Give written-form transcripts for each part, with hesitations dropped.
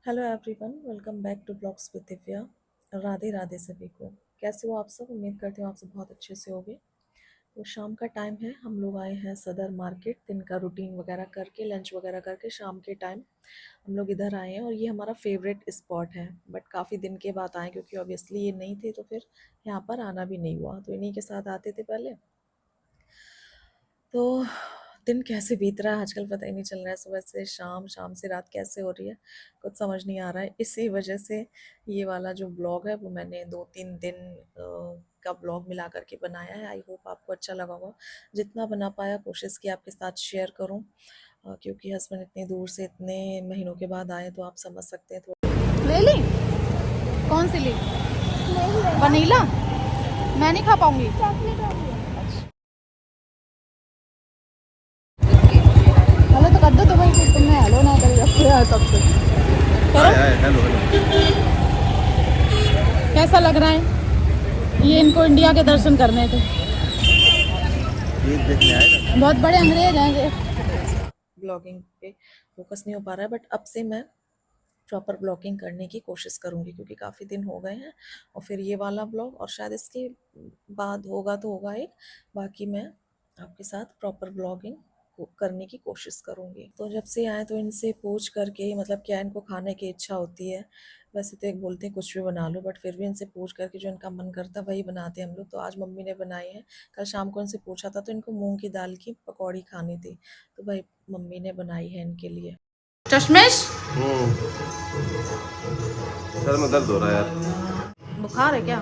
Hello everyone, welcome back to blogs with Divya. Radhe Radhe सभी को। कैसे हो आप सब? उम्मीद करते हो आप सब बहुत अच्छे से होगे। तो शाम का टाइम है, हम लोग आए हैं सदर मार्केट। दिन का रूटीन वगैरह करके, लंच वगैरह करके, शाम के टाइम हम लोग इधर आए हैं और ये हमारा फेवरेट स्पॉट है। बट काफ़ी दिन के बाद आए क्योंकि ऑब्वियसली ये नहीं थे तो फिर यहाँ पर आना भी नहीं हुआ, तो इन्हीं के साथ आते थे पहले। तो दिन कैसे बीत रहा है आजकल पता ही नहीं चल रहा है। सुबह से शाम, शाम से रात कैसे हो रही है कुछ समझ नहीं आ रहा है। इसी वजह से ये वाला जो ब्लॉग है वो मैंने 2-3 दिन का ब्लॉग मिला करके बनाया है। आई होप आपको अच्छा लगा होगा। जितना बना पाया कोशिश की आपके साथ शेयर करूं, क्योंकि हस्बैंड इतनी दूर से इतने महीनों के बाद आए तो आप समझ सकते हैं। ले ली? कौन सी ली? वनीला? मैं नहीं खा पाऊंगी। हेलो तो कर दो तो भाई, फिर तुमने हेलो ना करी रखते यार तब से। हाय करो। Hi hello hello. कैसा लग रहा है? ये इनको इंडिया के दर्शन करने थे। ये देखने आए ना। बहुत बड़े अंग्रेज हैं ये। ब्लॉगिंग पे फोकस नहीं हो पा रहा है, बट अब से मैं प्रॉपर ब्लॉगिंग करने की कोशिश करूँगी क्योंकि काफ़ी दिन हो गए हैं। और फिर ये वाला ब्लॉग और शायद इसके बाद होगा तो होगा एक, बाकी मैं आपके साथ प्रॉपर ब्लॉगिंग करने की कोशिश करूँगी। तो जब से आए तो इनसे पूछ करके, मतलब क्या इनको खाने की इच्छा होती है। वैसे तो एक बोलते हैं कुछ भी बना लो, बट फिर भी इनसे पूछ करके जो इनका मन करता है वही बनाते हैं हम लोग। तो आज मम्मी ने बनाई है। कल शाम को इनसे पूछा था तो इनको मूंग की दाल की पकौड़ी खानी थी, तो भाई मम्मी ने बनाई है इनके लिए। चश्मिश, सर में दर्द हो रहा है यार। बुखार है क्या?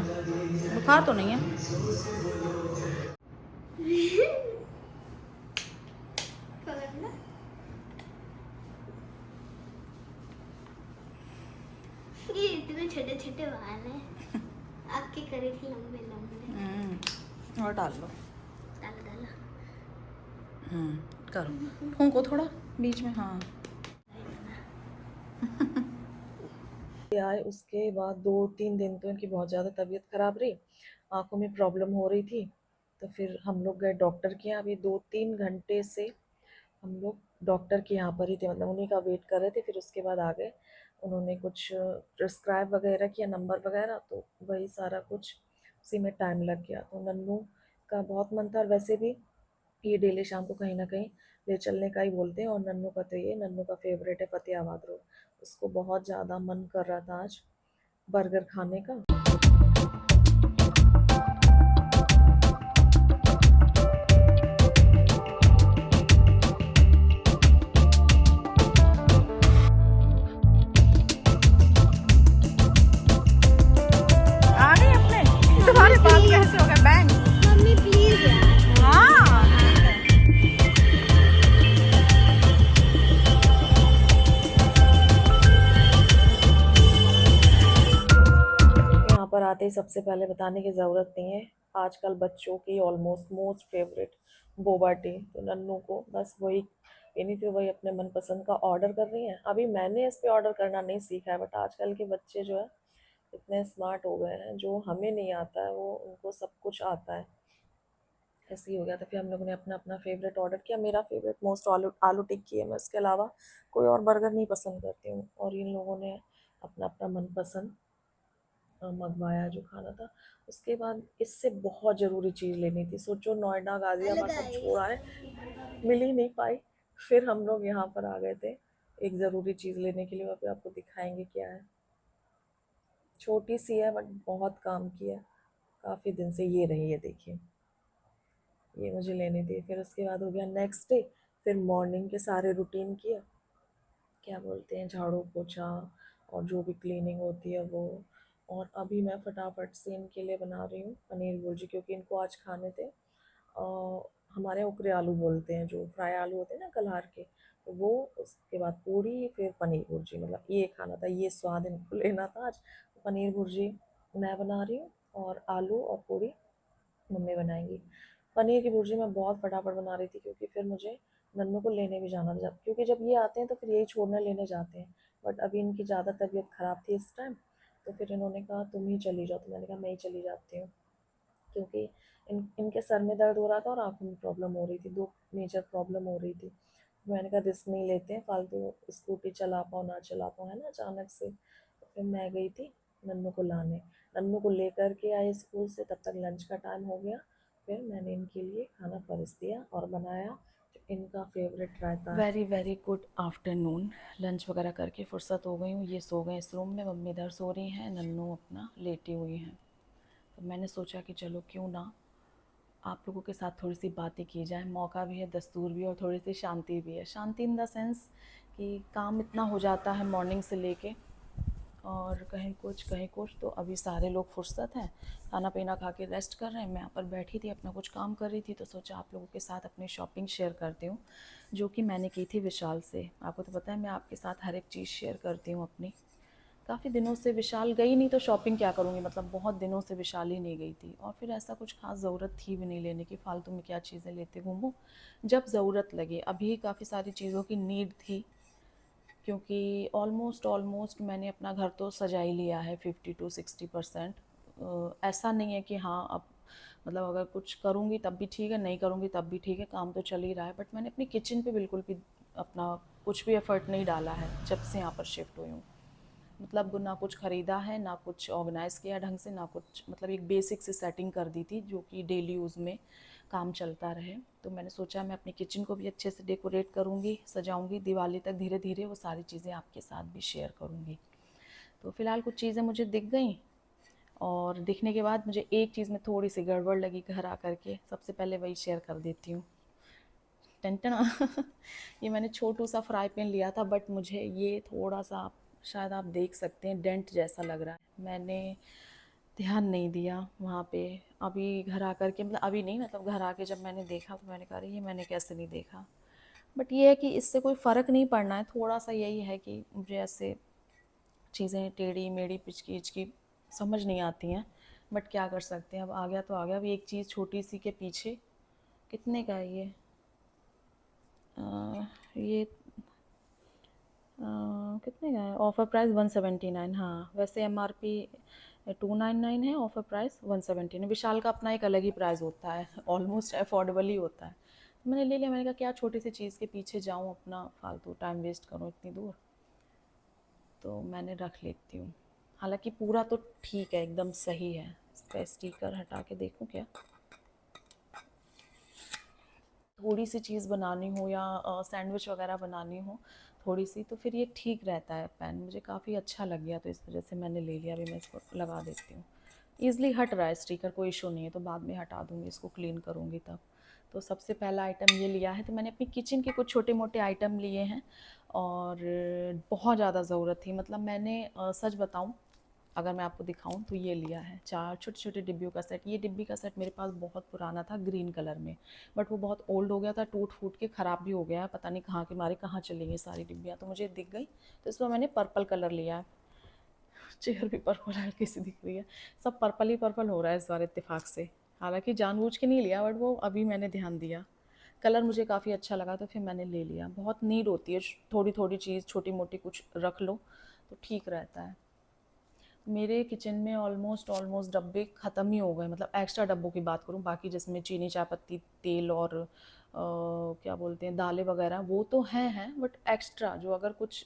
बुखार तो नहीं है। ये इतने छोटे छोटे बाल हैं। आपकी करी थी लंबे लंबे। और डाल लो। डाला डाला। करो, फूंको थोड़ा बीच में। हाँ। आए उसके बाद 2-3 दिन तो इनकी बहुत ज़्यादा तबीयत खराब रही, आंखों में प्रॉब्लम हो रही थी। तो फिर हम लोग गए डॉक्टर के यहाँ। अभी 2-3 घंटे से हम लोग डॉक्टर के यहाँ पर ही थे, मतलब उन्हीं का वेट कर रहे थे। फिर उसके बाद आ गए। उन्होंने कुछ प्रिस्क्राइब वगैरह किया, नंबर वगैरह, तो वही सारा कुछ उसी में टाइम लग गया। तो नन्नू का बहुत मन था, और वैसे भी ये डेली शाम को कहीं ना कहीं ले चलने का ही बोलते हैं। और नन्नू का तो ये, नन्नू का फेवरेट है फतेहाबाद रोड। उसको बहुत ज़्यादा मन कर रहा था आज बर्गर खाने का। आ गए अपने? तुम्हारे बाल कैसे हो गए बैंग? मम्मी प्लीज यार। हाँ ठीक है। यहाँ पर आते ही सबसे पहले बताने की ज़रूरत नहीं है, आजकल बच्चों की almost most favourite boba tea. तो नन्नू को बस वही पीनी थी, वही अपने मनपसंद का ऑर्डर कर रही हैं। अभी मैंने इस पे ऑर्डर करना नहीं सीखा है, बट आजकल के बच्चे जो है इतने स्मार्ट हो गए हैं, जो हमें नहीं आता है वो उनको सब कुछ आता है। ऐसे ही हो गया था। फिर हम लोगों ने अपना अपना फेवरेट ऑर्डर किया। मेरा फेवरेट मोस्ट आलू आलू टिक्की है, मैं उसके अलावा कोई और बर्गर नहीं पसंद करती हूँ। और इन लोगों ने अपना अपना मनपसंद मंगवाया जो खाना था। उसके बाद इससे बहुत ज़रूरी चीज़ लेनी थी, सोचो नोएडा हेलो गाजियाबाद सब गाइस। छोड़ा है, मिल ही नहीं पाई। फिर हम लोग यहाँ पर आ गए थे एक ज़रूरी चीज़ लेने के लिए। वहाँ पे आपको दिखाएंगे क्या है। छोटी सी है बट बहुत काम की है, काफ़ी दिन से ये रही है, देखिए ये मुझे लेनी थी। फिर उसके बाद हो गया नेक्स्ट डे। फिर मॉर्निंग के सारे रूटीन किया, क्या बोलते हैं, झाड़ू पोछा और जो भी क्लीनिंग होती है वो। और अभी मैं फटाफट से इनके लिए बना रही हूँ पनीर भुर्जी, क्योंकि इनको आज खाने थे हमारे यहाँ उकरे आलू बोलते हैं, जो फ्राई आलू होते हैं ना कल्हार के, तो वो। उसके बाद पूरी, फिर पनीर भुर्जी, मतलब ये खाना था, ये स्वाद इनको लेना था आज। तो पनीर भुर्जी मैं बना रही हूँ और आलू और पूरी मम्मी बनाएंगी। पनीर की भुर्जी मैं बहुत फटाफट बना रही थी क्योंकि फिर मुझे नन्नू को लेने भी जाना था, क्योंकि जब ये आते हैं तो फिर यही छोड़ने लेने जाते हैं। बट अभी इनकी ज़्यादा तबीयत ख़राब थी इस टाइम, तो फिर इन्होंने कहा तुम ही चली जाओ, तो मैंने कहा मैं ही चली जाती हूँ। क्योंकि इनके सर में दर्द हो रहा था और आँखों में प्रॉब्लम हो रही थी, दो मेजर प्रॉब्लम हो रही थी। मैंने कहा रिस्क नहीं लेते हैं फालतू, स्कूटी चला पाओ ना चला पाओ, है ना, अचानक से। तो फिर मैं गई थी नन्नू को लाने, नन्नू को लेकर के आई स्कूल से, तब तक लंच का टाइम हो गया। फिर मैंने इनके लिए खाना परोस दिया और बनाया जो इनका फेवरेट रहता है। Very very good afternoon. Lunch वगैरह करके फुर्सत हो गई हूँ, ये सो गए इस रूम में, मम्मी इधर सो रही हैं, नन्नू अपना लेटी हुई हैं। तो मैंने सोचा कि चलो क्यों ना आप लोगों के साथ थोड़ी सी बातें की जाए, मौका भी है, दस्तूर भी है, और थोड़ी सी शांति भी है। शांति इन द सेंस कि काम इतना हो जाता है मॉर्निंग से लेके, और कहीं कुछ, तो अभी सारे लोग फुर्सत हैं, खाना पीना खा के रेस्ट कर रहे हैं। मैं यहाँ पर बैठी थी, अपना कुछ काम कर रही थी, तो सोचा आप लोगों के साथ अपनी शॉपिंग शेयर करती हूँ, जो कि मैंने की थी विशाल से। आपको तो पता है मैं आपके साथ हर एक चीज़ शेयर करती हूँ अपनी। काफ़ी दिनों से विशाल गई नहीं, तो शॉपिंग क्या करूँगी, मतलब बहुत दिनों से विशाल ही नहीं गई थी, और फिर ऐसा कुछ खास ज़रूरत थी भी नहीं लेने की, फालतू में क्या चीज़ें लेते घूमो, जब ज़रूरत लगे। अभी काफ़ी सारी चीज़ों की नीड थी, क्योंकि ऑलमोस्ट मैंने अपना घर तो सजा ही लिया है 50 to 60%। ऐसा नहीं है कि हाँ अब मतलब अगर कुछ करूँगी तब भी ठीक है, नहीं करूँगी तब भी ठीक है, काम तो चल ही रहा है। बट मैंने अपनी किचन पे बिल्कुल भी अपना कुछ भी एफर्ट नहीं डाला है जब से यहाँ पर शिफ्ट हुई हूँ। मतलब ना कुछ ख़रीदा है, ना कुछ ऑर्गेनाइज़ किया ढंग से, ना कुछ, मतलब एक बेसिक सी सेटिंग कर दी थी जो कि डेली यूज़ में काम चलता रहे। तो मैंने सोचा मैं अपनी किचन को भी अच्छे से डेकोरेट करूँगी, सजाऊँगी, दिवाली तक धीरे धीरे वो सारी चीज़ें आपके साथ भी शेयर करूँगी। तो फ़िलहाल कुछ चीज़ें मुझे दिख गई, और दिखने के बाद मुझे एक चीज़ में थोड़ी सी गड़बड़ लगी घर आकर के, सबसे पहले वही शेयर कर देती हूँ। टेंटना ये मैंने छोटू सा फ्राई पैन लिया था, बट मुझे ये थोड़ा सा, शायद आप देख सकते हैं, डेंट जैसा लग रहा है। मैंने ध्यान नहीं दिया वहाँ पे। अभी घर आकर के, मतलब अभी नहीं, मतलब घर आके जब मैंने देखा तो मैंने कहा ये मैंने कैसे नहीं देखा। बट ये है कि इससे कोई फ़र्क नहीं पड़ना है, थोड़ा सा यही है कि मुझे ऐसे चीज़ें टेढ़ी मेढ़ी पिचकी हिचकी समझ नहीं आती हैं। बट क्या कर सकते हैं, अब आ गया तो आ गया। अब एक चीज़ छोटी सी के पीछे, कितने का है ये? ये कितने का है? Offer price 179। हाँ, वैसे MRP 299 है, ऑफ़र प्राइस 179। विशाल का अपना एक अलग ही प्राइस होता है, ऑलमोस्ट अफोर्डेबल ही होता है। तो मैंने ले लिया, मैंने कहा क्या छोटी सी चीज़ के पीछे जाऊँ, अपना फालतू टाइम वेस्ट करूँ इतनी दूर, तो मैंने रख लेती हूँ। हालांकि पूरा तो ठीक है, एकदम सही है। इसका स्टिकर हटा के देखूँ क्या, थोड़ी सी चीज़ बनानी हो या सैंडविच वगैरह बनानी हो थोड़ी सी, तो फिर ये ठीक रहता है पेन। मुझे काफ़ी अच्छा लग गया, तो इस वजह से मैंने ले लिया। अभी मैं इसको लगा देती हूँ, ईज़िली हट रहा है स्टिकर, कोई इशू नहीं है, तो बाद में हटा दूँगी, इसको क्लीन करूँगी तब। तो सबसे पहला आइटम ये लिया है। तो मैंने अपनी किचन के कुछ छोटे मोटे आइटम लिए हैं, और बहुत ज़्यादा ज़रूरत थी। मतलब मैंने सच बताऊँ, अगर मैं आपको दिखाऊं तो ये लिया है 4 छोटे छोटे डिब्बियों का सेट। ये डिब्बी का सेट मेरे पास बहुत पुराना था, ग्रीन कलर में, बट वो बहुत ओल्ड हो गया था, टूट फूट के ख़राब भी हो गया है, पता नहीं कहाँ के मारे कहाँ चली गई सारी डिब्बियाँ। तो मुझे दिख गई, तो इसमें मैंने पर्पल कलर लिया है। चेयर भी पर्पल हल्की सी दिख रही है, सब पर्पल ही पर्पल हो रहा है इस बार इत्तेफाक से। हालांकि जानबूझ के नहीं लिया, बट वो अभी मैंने ध्यान दिया, कलर मुझे काफ़ी अच्छा लगा, तो फिर मैंने ले लिया। बहुत नीड होती है थोड़ी थोड़ी चीज़, छोटी मोटी कुछ रख लो तो ठीक रहता है। मेरे किचन में ऑलमोस्ट डब्बे ख़त्म ही हो गए, मतलब एक्स्ट्रा डब्बों की बात करूँ, बाकी जिसमें चीनी, चायपत्ती, तेल और क्या बोलते हैं, दालें वगैरह, वो तो हैं, बट एक्स्ट्रा जो अगर कुछ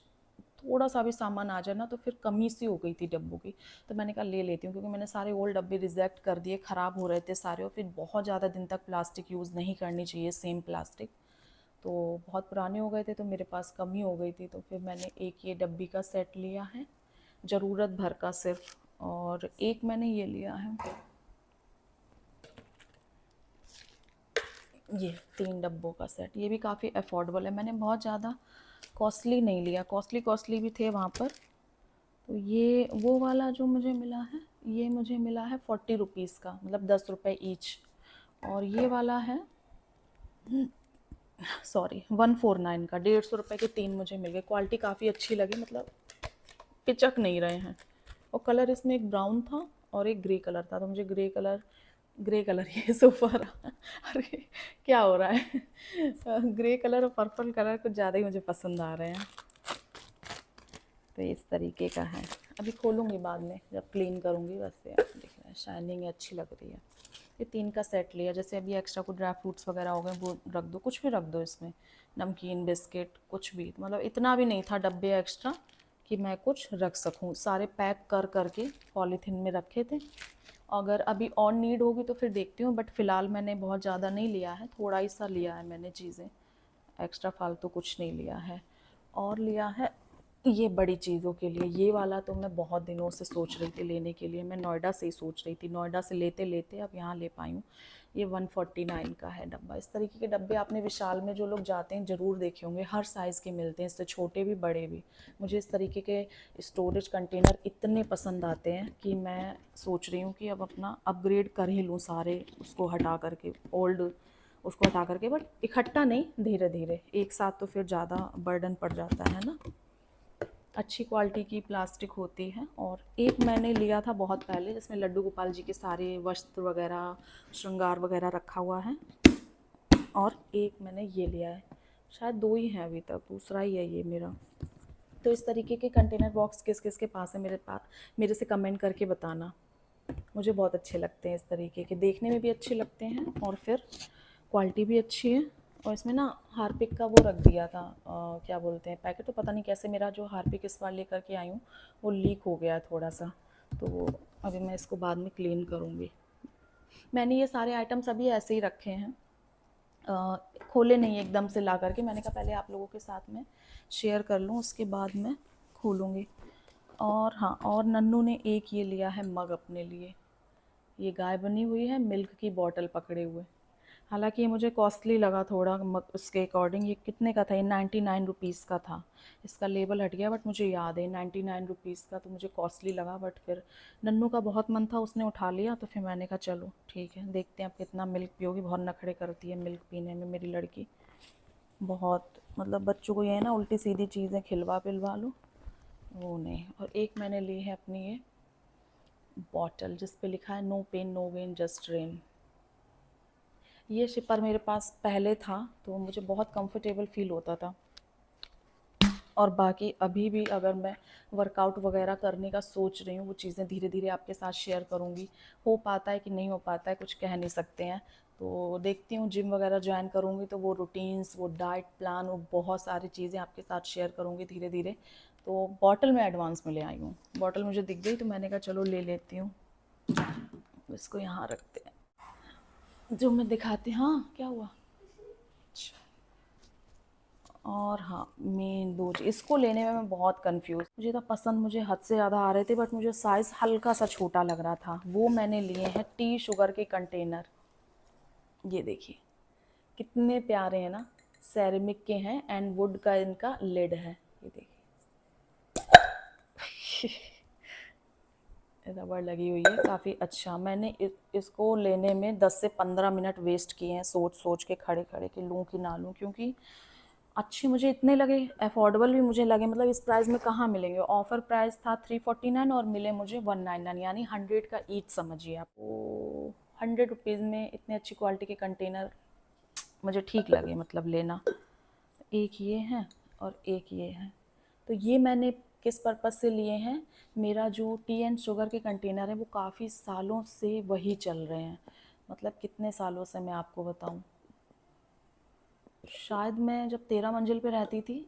थोड़ा सा भी सामान आ जाए ना, तो फिर कमी सी हो गई थी डब्बों की। तो मैंने कहा ले लेती हूँ, क्योंकि मैंने सारे ओल्ड डब्बे रिजेक्ट कर दिए, ख़राब हो रहे थे सारे, और फिर बहुत ज़्यादा दिन तक प्लास्टिक यूज़ नहीं करनी चाहिए, सेम प्लास्टिक, तो बहुत पुराने हो गए थे, तो मेरे पास कमी हो गई थी। तो फिर मैंने एक ये डब्बी का सेट लिया है, ज़रूरत भर का सिर्फ, और एक मैंने ये लिया है, ये 3 डब्बों का सेट। ये भी काफ़ी अफोर्डेबल है, मैंने बहुत ज़्यादा कॉस्टली नहीं लिया, कॉस्टली भी थे वहाँ पर। तो ये वो वाला जो मुझे मिला है, ये मुझे मिला है 40 रुपीज़ का, मतलब 10 रुपये ईच। और ये वाला है, सॉरी, 149 का, 150 रुपये के 3 मुझे मिल गए। क्वालिटी काफ़ी अच्छी लगी, मतलब पिचक नहीं रहे हैं। और कलर इसमें एक ब्राउन था और एक ग्रे कलर था, तो मुझे ग्रे कलर ये सोफा रहा अरे क्या हो रहा है ग्रे कलर और पर्पल कलर कुछ ज़्यादा ही मुझे पसंद आ रहे हैं। तो इस तरीके का है, अभी खोलूँगी बाद में जब क्लीन करूँगी। बस यार दिख रहा है, शाइनिंग अच्छी लग रही है। ये 3 का सेट लिया। जैसे अभी एक्स्ट्रा कुछ ड्राई फ्रूट्स वगैरह हो गए वो रख दो, कुछ भी रख दो इसमें, नमकीन बिस्किट कुछ भी, मतलब इतना भी नहीं था डब्बे एक्स्ट्रा कि मैं कुछ रख सकूं। सारे पैक कर करके पॉलीथीन में रखे थे। अगर अभी और नीड होगी तो फिर देखती हूँ, बट फ़िलहाल मैंने बहुत ज़्यादा नहीं लिया है, थोड़ा ही सा लिया है मैंने चीज़ें, एक्स्ट्रा फालतू कुछ नहीं लिया है। और लिया है ये बड़ी चीज़ों के लिए, ये वाला तो मैं बहुत दिनों से सोच रही थी लेने के लिए, मैं नोएडा से ही सोच रही थी, नोएडा से लेते लेते अब यहाँ ले पाई हूँ। ये 149 का है डब्बा। इस तरीके के डब्बे आपने विशाल में जो लोग जाते हैं ज़रूर देखे होंगे, हर साइज़ के मिलते हैं, इससे छोटे भी बड़े भी। मुझे इस तरीके के स्टोरेज कंटेनर इतने पसंद आते हैं कि मैं सोच रही हूँ कि अब अपना अपग्रेड कर ही लूँ सारे, उसको हटा करके, ओल्ड उसको हटा करके, बट इकट्ठा नहीं, धीरे धीरे, एक साथ तो फिर ज़्यादा बर्डन पड़ जाता है ना। अच्छी क्वालिटी की प्लास्टिक होती है। और एक मैंने लिया था बहुत पहले, जिसमें लड्डू गोपाल जी के सारे वस्त्र वगैरह, श्रृंगार वगैरह रखा हुआ है। और एक मैंने ये लिया है, शायद 2 ही हैं अभी तक, दूसरा ही है ये मेरा। तो इस तरीके के कंटेनर बॉक्स किस किस के पास है मेरे से कमेंट करके बताना। मुझे बहुत अच्छे लगते हैं इस तरीके के, देखने में भी अच्छे लगते हैं और फिर क्वालिटी भी अच्छी है। और इसमें ना हार्पिक का वो रख दिया था, क्या बोलते हैं, पैकेट, तो पता नहीं कैसे मेरा जो हार्पिक इस बार लेकर के आई हूँ वो लीक हो गया थोड़ा सा, तो अभी मैं इसको बाद में क्लीन करूँगी। मैंने ये सारे आइटम्स अभी ऐसे ही रखे हैं, खोले नहीं एकदम से ला करके, मैंने कहा पहले आप लोगों के साथ में शेयर कर लूँ, उसके बाद मैं खोलूँगी। और हाँ, और नन्नू ने एक ये लिया है मग अपने लिए, ये गाय बनी हुई है, मिल्क की बॉटल पकड़े हुए। हालांकि ये मुझे कॉस्टली लगा थोड़ा उसके अकॉर्डिंग। ये कितने का था, ये 99 रुपीज़ का था, इसका लेबल हट गया बट मुझे याद है 99 रुपीज़ का, तो मुझे कॉस्टली लगा। बट फिर नन्नू का बहुत मन था, उसने उठा लिया, तो फिर मैंने कहा चलो ठीक है, देखते हैं आप कितना मिल्क पियोगी। बहुत नखरे करती है मिल्क पीने में मेरी लड़की, बहुत, मतलब बच्चों को ये है ना उल्टी सीधी चीज़ें खिलवा पिलवा लो, वो नहीं। और एक मैंने ली है अपनी ये बॉटल जिस पे लिखा है no pain no gain just rain. ये शिपर मेरे पास पहले था तो मुझे बहुत कंफर्टेबल फील होता था। और बाकी अभी भी अगर मैं वर्कआउट वगैरह करने का सोच रही हूँ, वो चीज़ें धीरे धीरे आपके साथ शेयर करूँगी। हो पाता है कि नहीं हो पाता है, कुछ कह नहीं सकते हैं। तो देखती हूँ, जिम वगैरह ज्वाइन करूँगी तो वो रूटीन्स, वो डाइट प्लान, वो बहुत सारी चीज़ें आपके साथ शेयर करूँगी धीरे धीरे। तो बॉटल में एडवांस में ले आई हूँ, बॉटल मुझे दिख गई तो मैंने कहा चलो ले लेती हूँ। इसको यहाँ रखते हैं, जो मैं दिखाती, हाँ क्या हुआ। और हाँ, मेन दो इसको लेने में मैं बहुत कंफ्यूज, मुझे तो पसंद मुझे हद से ज़्यादा आ रहे थे, बट मुझे साइज़ हल्का सा छोटा लग रहा था। वो मैंने लिए हैं टी शुगर के कंटेनर, ये देखिए कितने प्यारे हैं ना, सेरेमिक के हैं एंड वुड का इनका लिड है, ये देखिए रबड़ लगी हुई है, काफ़ी अच्छा। मैंने इसको लेने में 10 से 15 मिनट वेस्ट किए हैं, सोच सोच के खड़े खड़े कि लूँ कि ना लूँ, क्योंकि अच्छे मुझे इतने लगे, अफोर्डेबल भी मुझे लगे, मतलब इस प्राइस में कहाँ मिलेंगे। ऑफ़र प्राइस था 349 और मिले मुझे 199, यानी 100 का ईच समझिए आप। वो 100 रुपीज़ में इतने अच्छी क्वालिटी के कंटेनर मुझे ठीक लगे, मतलब लेना। एक ये है और एक ये है। तो ये मैंने किस पर्पज़ से लिए हैं, मेरा जो टी एंड शुगर के कंटेनर है वो काफ़ी सालों से वही चल रहे हैं, मतलब कितने सालों से मैं आपको बताऊं, शायद मैं जब 13 मंजिल पे रहती थी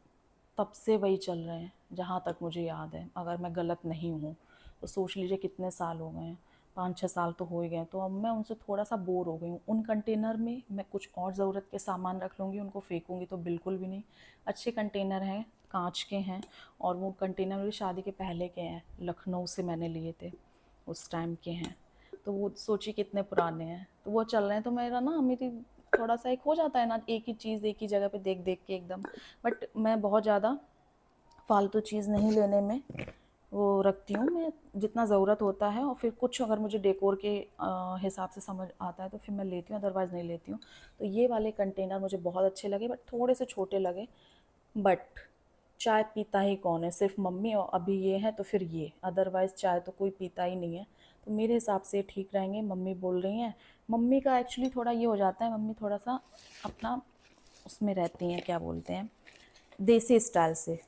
तब से वही चल रहे हैं, जहाँ तक मुझे याद है, अगर मैं गलत नहीं हूँ तो सोच लीजिए कितने साल हो गए हैं, 5-6 साल तो हो ही गए। तो अब मैं उनसे थोड़ा सा बोर हो गई हूँ। उन कंटेनर में मैं कुछ और ज़रूरत के सामान रख लूँगी, उनको फेंकूँगी तो बिल्कुल भी नहीं। अच्छे कंटेनर हैं, कांच के हैं, और वो कंटेनर मेरी शादी के पहले के हैं, लखनऊ से मैंने लिए थे, उस टाइम के हैं। तो वो सोचिए कितने पुराने हैं, तो वो चल रहे हैं। तो मेरा ना, मेरी थोड़ा सा एक हो जाता है ना, एक ही चीज़ एक ही जगह पे देख देख के एकदम, बट मैं बहुत ज़्यादा फालतू चीज़ नहीं लेने में वो रखती हूँ मैं, जितना ज़रूरत होता है। और फिर कुछ अगर मुझे डेकोर के हिसाब से समझ आता है तो फिर मैं लेती हूँ, अदरवाइज़ नहीं लेती हूँ। तो ये वाले कंटेनर मुझे बहुत अच्छे लगे, बट थोड़े से छोटे लगे। बट चाय पीता ही कौन है, सिर्फ मम्मी, और अभी ये है तो फिर ये, अदरवाइज़ चाय तो कोई पीता ही नहीं है। तो मेरे हिसाब से ठीक रहेंगे, मम्मी बोल रही हैं। मम्मी का एक्चुअली थोड़ा ये हो जाता है, मम्मी थोड़ा सा अपना उसमें रहती हैं, क्या बोलते हैं, देसी स्टाइल से।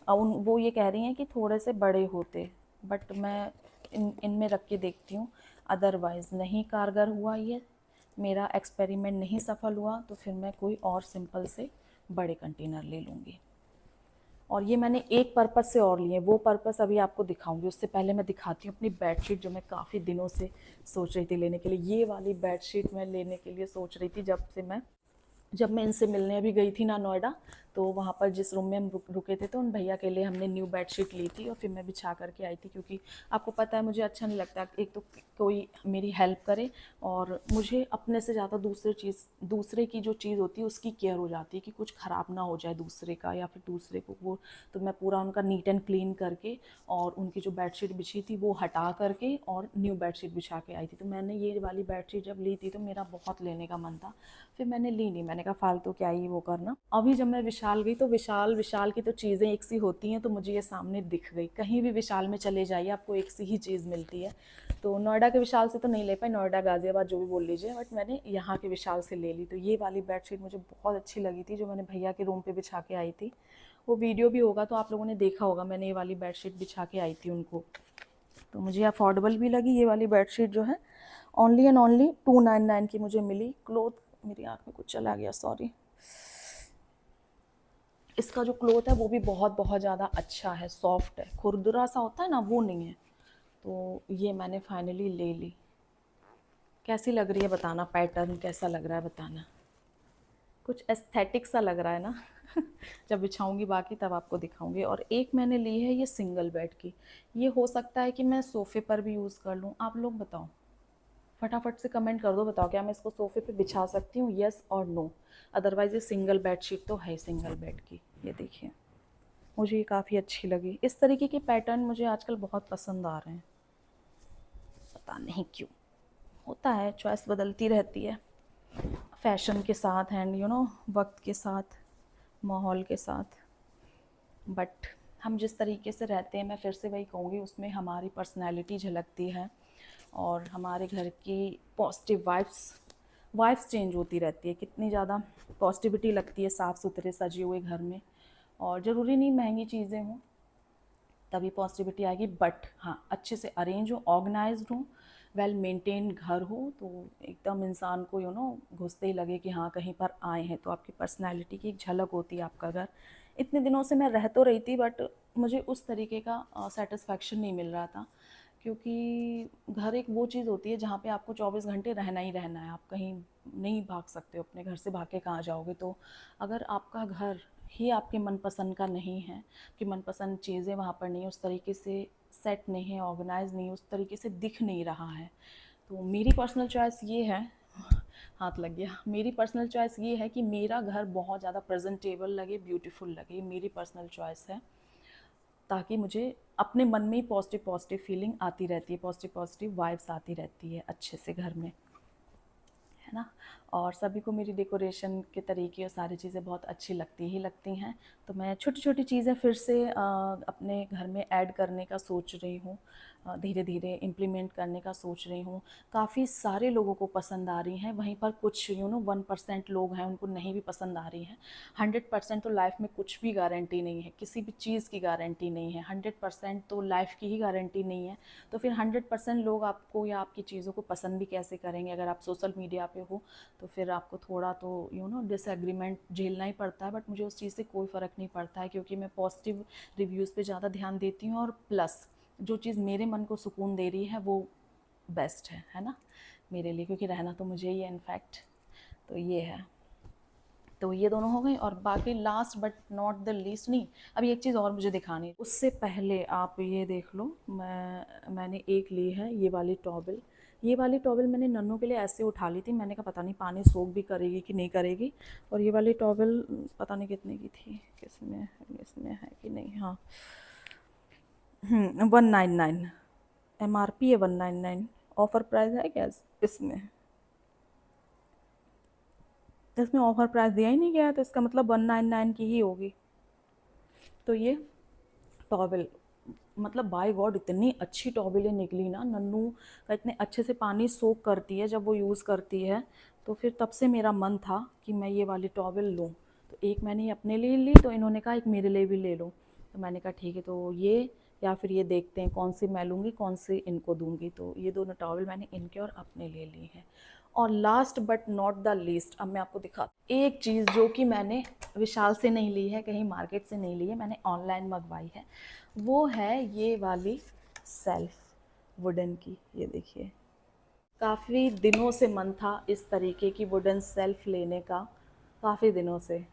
अब वो ये कह रही हैं कि थोड़े से बड़े होते, बट मैं इनमें रख के देखती हूँ। अदरवाइज़ नहीं कारगर हुआ, ये मेरा एक्सपेरिमेंट नहीं सफल हुआ, तो फिर मैं कोई और सिंपल से बड़े कंटेनर ले लूँगी। और ये मैंने एक पर्पज़ से और लिए, वो पर्पज़ अभी आपको दिखाऊंगी। उससे पहले मैं दिखाती हूँ अपनी बेडशीट, जो मैं काफ़ी दिनों से सोच रही थी लेने के लिए। ये वाली बेडशीट मैं लेने के लिए सोच रही थी जब मैं इनसे मिलने अभी गई थी ना नोएडा, तो वहाँ पर जिस रूम में हम रुके थे, तो उन भैया के लिए हमने न्यू बेडशीट ली थी और फिर मैं बिछा करके आई थी, क्योंकि आपको पता है मुझे अच्छा नहीं लगता एक तो कोई मेरी हेल्प करे, और मुझे अपने से ज़्यादा दूसरे की जो चीज़ होती है उसकी केयर हो जाती है कि कुछ ख़राब ना हो जाए दूसरे का या फिर दूसरे को वो। तो मैं पूरा उनका नीट एंड क्लीन करके और उनकी जो बेडशीट बिछी थी वो हटा करके और न्यू बेडशीट बिछा के आई थी। तो मैंने ये वाली बेडशीट जब ली थी तो मेरा बहुत लेने का मन था, फिर मैंने ली नहीं। मैंने कहा फालतू क्या ही वो करना। अभी जब मैं विशाल गई तो विशाल की तो चीज़ें एक सी होती हैं, तो मुझे ये सामने दिख गई। कहीं भी विशाल में चले जाइए आपको एक सी ही चीज़ मिलती है। तो नोएडा के विशाल से तो नहीं ले पाई, नोएडा गाज़ियाबाद जो भी बोल लीजिए, बट मैंने यहाँ के विशाल से ले ली। तो ये वाली बेडशीट मुझे बहुत अच्छी लगी थी, जो मैंने भैया के रूम पे बिछा के आई थी। वो वीडियो भी होगा तो आप लोगों ने देखा होगा, मैंने ये वाली बेडशीट बिछा के आई थी उनको। तो मुझे अफोर्डेबल भी लगी ये वाली बेडशीट, जो है ओनली एंड ओनली 299 की मुझे मिली। क्लोथ, मेरी आँख में कुछ चला गया, सॉरी। इसका जो क्लोथ है वो भी बहुत बहुत ज़्यादा अच्छा है, सॉफ्ट है, खुरदुरा सा होता है ना, वो नहीं है। तो ये मैंने फाइनली ले ली। कैसी लग रही है बताना, पैटर्न कैसा लग रहा है बताना। कुछ एस्थेटिक सा लग रहा है ना। जब बिछाऊंगी बाकी तब आपको दिखाऊंगी। और एक मैंने ली है ये सिंगल बेड की। ये हो सकता है कि मैं सोफ़े पर भी यूज़ कर लूँ। आप लोग बताओ, फटाफट से कमेंट कर दो, बताओ क्या मैं इसको सोफ़े पे बिछा सकती हूँ, येस और नो। अदरवाइज़ ये सिंगल बेडशीट तो है सिंगल बेड की। ये देखिए, मुझे ये काफ़ी अच्छी लगी। इस तरीके के पैटर्न मुझे आजकल बहुत पसंद आ रहे हैं, पता नहीं क्यों। होता है, चॉइस बदलती रहती है फैशन के साथ एंड वक्त के साथ, माहौल के साथ। बट हम जिस तरीके से रहते हैं, मैं फिर से वही कहूँगी, उसमें हमारी पर्सनैलिटी झलकती है और हमारे घर की पॉजिटिव वाइब्स चेंज होती रहती है। कितनी ज़्यादा पॉजिटिविटी लगती है साफ़ सुथरे सजे हुए घर में। और ज़रूरी नहीं महंगी चीज़ें हों तभी पॉजिटिविटी आएगी, बट हाँ, अच्छे से अरेंज हो, ऑर्गेनाइज्ड हो, वेल मेंटेन घर हो, तो एकदम इंसान को घुसते ही लगे कि हाँ कहीं पर आए हैं। तो आपकी पर्सनैलिटी की एक झलक होती है आपका घर। इतने दिनों से मैं रह तो रही थी, बट मुझे उस तरीके का सेटिस्फैक्शन नहीं मिल रहा था, क्योंकि घर एक वो चीज़ होती है जहाँ पे आपको 24 घंटे रहना ही रहना है। आप कहीं नहीं भाग सकते हो, अपने घर से भाग के कहाँ जाओगे। तो अगर आपका घर ही आपके मनपसंद का नहीं है, कि मनपसंद चीज़ें वहाँ पर नहीं, उस तरीके से सेट नहीं है, ऑर्गेनाइज नहीं, उस तरीके से दिख नहीं रहा है, तो मेरी पर्सनल चॉइस ये है, हाथ लग गया, मेरी पर्सनल चॉइस ये है कि मेरा घर बहुत ज़्यादा प्रेजेंटेबल लगे, ब्यूटीफुल लगे। मेरी पर्सनल चॉइस है, ताकि मुझे अपने मन में ही पॉजिटिव फीलिंग आती रहती है, पॉजिटिव वाइब्स आती रहती है अच्छे से घर में, है ना। और सभी को मेरी डेकोरेशन के तरीके और सारी चीज़ें बहुत अच्छी लगती हैं। तो मैं छोटी छोटी चीज़ें फिर से अपने घर में ऐड करने का सोच रही हूँ, धीरे धीरे इम्प्लीमेंट करने का सोच रही हूँ। काफ़ी सारे लोगों को पसंद आ रही हैं, वहीं पर कुछ 1% लोग हैं उनको नहीं भी पसंद आ रही हैं। 100% तो लाइफ में कुछ भी गारंटी नहीं है, किसी भी चीज़ की गारंटी नहीं है। 100% तो लाइफ की ही गारंटी नहीं है। तो फिर 100% लोग आपको या आपकी चीज़ों को पसंद भी कैसे करेंगे? अगर आप सोशल मीडिया पे हो तो फिर आपको थोड़ा तो डिसएग्रीमेंट झेलना ही पड़ता है। बट मुझे उस चीज़ से कोई फ़र्क नहीं पड़ता है, क्योंकि मैं पॉजिटिव रिव्यूज़ पे ज़्यादा ध्यान देती हूँ, और प्लस जो चीज़ मेरे मन को सुकून दे रही है वो बेस्ट है ना मेरे लिए, क्योंकि रहना तो मुझे ही है इनफैक्ट। तो ये है, तो ये दोनों हो गए। और बाकी last but not the least, नहीं, अभी एक चीज़ और मुझे दिखानी है। उससे पहले आप ये देख लो, मैंने एक ली है ये वाली टॉवल। ये वाली टॉवल मैंने नन्नू के लिए ऐसे उठा ली थी, मैंने कहा पता नहीं पानी सोख भी करेगी कि नहीं करेगी। और ये वाली टॉवल पता नहीं कितने की थी, इसमें है कि नहीं, हाँ 199 MRP है, 199 ऑफ़र प्राइस है क्या इसमें? इसमें ऑफ़र प्राइस दिया ही नहीं गया, तो इसका मतलब 199 की ही होगी। तो ये टॉवल, मतलब बाय गॉड इतनी अच्छी टॉवलें निकली ना, नन्नू का इतने अच्छे से पानी सोख करती है जब वो यूज़ करती है। तो फिर तब से मेरा मन था कि मैं ये वाली टॉवल लूँ। तो एक मैंने अपने लिए ली, तो इन्होंने कहा एक मेरे लिए भी ले लो। तो मैंने कहा ठीक है, तो ये या फिर ये देखते हैं कौन सी मैं लूँगी, कौन सी इनको दूँगी। तो ये दोनों टॉवल मैंने इनके और अपने ले ली हैं। और last but not the least, अब मैं आपको दिखाती हूँ एक चीज़ जो कि मैंने विशाल से नहीं ली है, कहीं मार्केट से नहीं ली है, मैंने ऑनलाइन मंगवाई है। वो है ये वाली सेल्फ वुडन की। ये देखिए, काफ़ी दिनों से मन था इस तरीके की वुडन सेल्फ लेने का, काफ़ी दिनों से।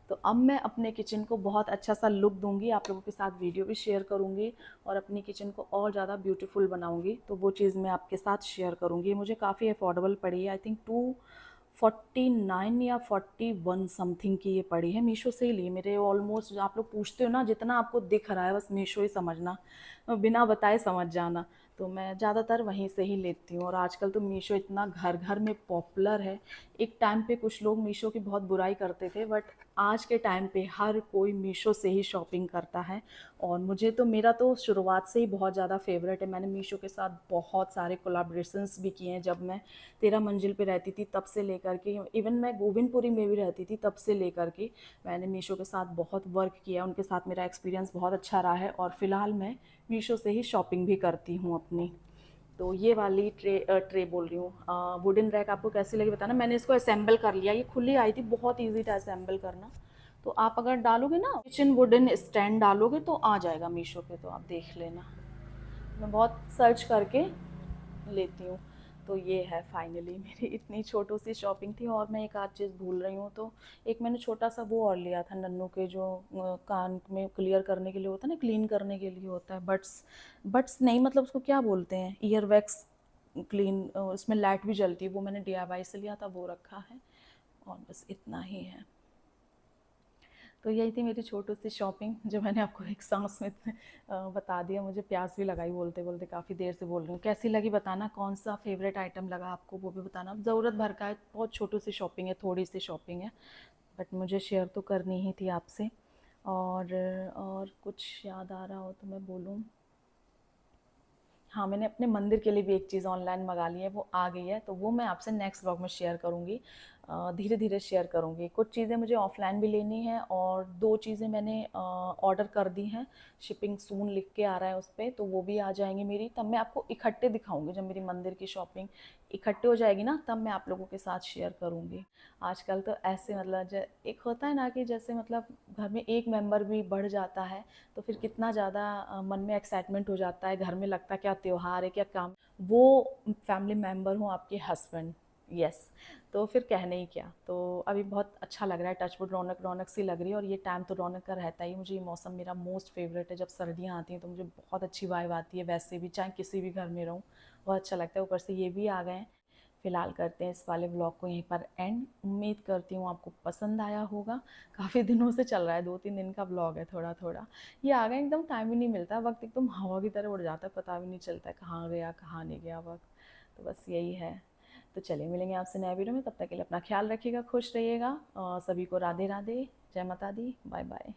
तो अब मैं अपने किचन को बहुत अच्छा सा लुक दूंगी, आप लोगों के साथ वीडियो भी शेयर करूंगी और अपनी किचन को और ज़्यादा ब्यूटीफुल बनाऊंगी। तो वो चीज़ मैं आपके साथ शेयर करूंगी। मुझे काफ़ी अफोर्डेबल पड़ी है, आई थिंक 249 या 41 समथिंग की ये पड़ी है। मीशो से ही ली मेरे। ऑलमोस्ट आप लोग पूछते हो ना, जितना आपको दिख रहा है बस मीशो ही समझना, बिना बताए समझ जाना। तो मैं ज़्यादातर वहीं से ही लेती हूँ। और आजकल तो मीशो इतना घर घर में पॉपुलर है। एक टाइम पे कुछ लोग मीशो की बहुत बुराई करते थे, बट आज के टाइम पे हर कोई मीशो से ही शॉपिंग करता है। और मुझे तो, मेरा तो शुरुआत से ही बहुत ज़्यादा फेवरेट है। मैंने मीशो के साथ बहुत सारे कोलाब्रेशंस भी किए हैं। जब मैं 13 मंजिल पे रहती थी तब से लेकर के, इवन मैं गोविंदपुरी में भी रहती थी तब से लेकर के मैंने मीशो के साथ बहुत वर्क किया। उनके साथ मेरा एक्सपीरियंस बहुत अच्छा रहा है और फ़िलहाल मैं मीशो से ही शॉपिंग भी करती हूँ अपनी। तो ये वाली ट्रे बोल रही हूँ, वुडन रैक आपको कैसी लगी बताना। मैंने इसको असेंबल कर लिया, ये खुली आई थी, बहुत इजी था असेंबल करना। तो आप अगर डालोगे ना किचन वुडन स्टैंड डालोगे तो आ जाएगा मीशो पे, तो आप देख लेना। मैं बहुत सर्च करके लेती हूँ। तो ये है फाइनली मेरी इतनी छोटी सी शॉपिंग थी। और मैं एक आध चीज़ भूल रही हूँ, तो एक मैंने छोटा सा वो और लिया था नन्नू के, जो कान में क्लियर करने के लिए होता है ना, क्लीन करने के लिए होता है, बड्स, बड्स नहीं मतलब उसको क्या बोलते हैं, ईयर वैक्स क्लीन, उसमें लाइट भी जलती है, वो मैंने DIY से लिया था, वो रखा है। और बस इतना ही है। तो यही थी मेरी छोटी सी शॉपिंग, जो मैंने आपको एक सांस में बता दिया। मुझे प्यास भी लगाई बोलते बोलते, काफ़ी देर से बोल रही हूँ। कैसी लगी बताना, कौन सा फेवरेट आइटम लगा आपको वो भी बताना। ज़रूरत भर का है, बहुत छोटी सी शॉपिंग है, थोड़ी सी शॉपिंग है, बट मुझे शेयर तो करनी ही थी आपसे। और कुछ याद आ रहा हो तो मैं बोलूँ। हाँ, मैंने अपने मंदिर के लिए भी एक चीज़ ऑनलाइन मंगा ली है, वो आ गई है, तो वो मैं आपसे नेक्स्ट व्लॉग में शेयर करूँगी। धीरे धीरे शेयर करूँगी। कुछ चीज़ें मुझे ऑफलाइन भी लेनी है और 2 चीज़ें मैंने ऑर्डर कर दी हैं। शिपिंग सून लिख के आ रहा है उस पे, तो वो भी आ जाएंगी मेरी। तब मैं आपको इकट्ठे दिखाऊंगी, जब मेरी मंदिर की शॉपिंग इकट्ठे हो जाएगी ना, तब मैं आप लोगों के साथ शेयर करूँगी। आजकल तो ऐसे मतलब एक होता है ना कि जैसे मतलब घर में एक मेंबर भी बढ़ जाता है, तो फिर कितना ज़्यादा मन में एक्साइटमेंट हो जाता है। घर में लगता है क्या त्यौहार है, क्या काम। वो फैमिली मेम्बर हूँ आपके हस्बैंड, यस। तो फिर कहने ही क्या। तो अभी बहुत अच्छा लग रहा है, टचवुड, रौनक रौनक सी लग रही है। और ये टाइम तो रौनक का रहता ही। मुझे ये मौसम मेरा मोस्ट फेवरेट है। जब सर्दियाँ आती हैं तो मुझे बहुत अच्छी वाइब आती है, वैसे भी चाहे किसी भी घर में रहूँ बहुत अच्छा लगता है। ऊपर से ये भी आ गए हैं। फ़िलहाल करते हैं इस वाले व्लॉग को यहीं पर एंड। उम्मीद करती हूँ आपको पसंद आया होगा। काफ़ी दिनों से चल रहा है, 2-3 दिन का व्लॉग है, थोड़ा थोड़ा। ये आ गए, एकदम टाइम ही नहीं मिलता, वक्त एकदम हवा की तरह उड़ जाता है, पता भी नहीं चलता है कहाँ गया कहाँ नहीं गया वक्त। तो बस यही है। तो चलिए मिलेंगे आपसे नए वीडियो में, तब तक के लिए अपना ख्याल रखिएगा, खुश रहिएगा और सभी को राधे राधे, जय माता दी, बाय बाय।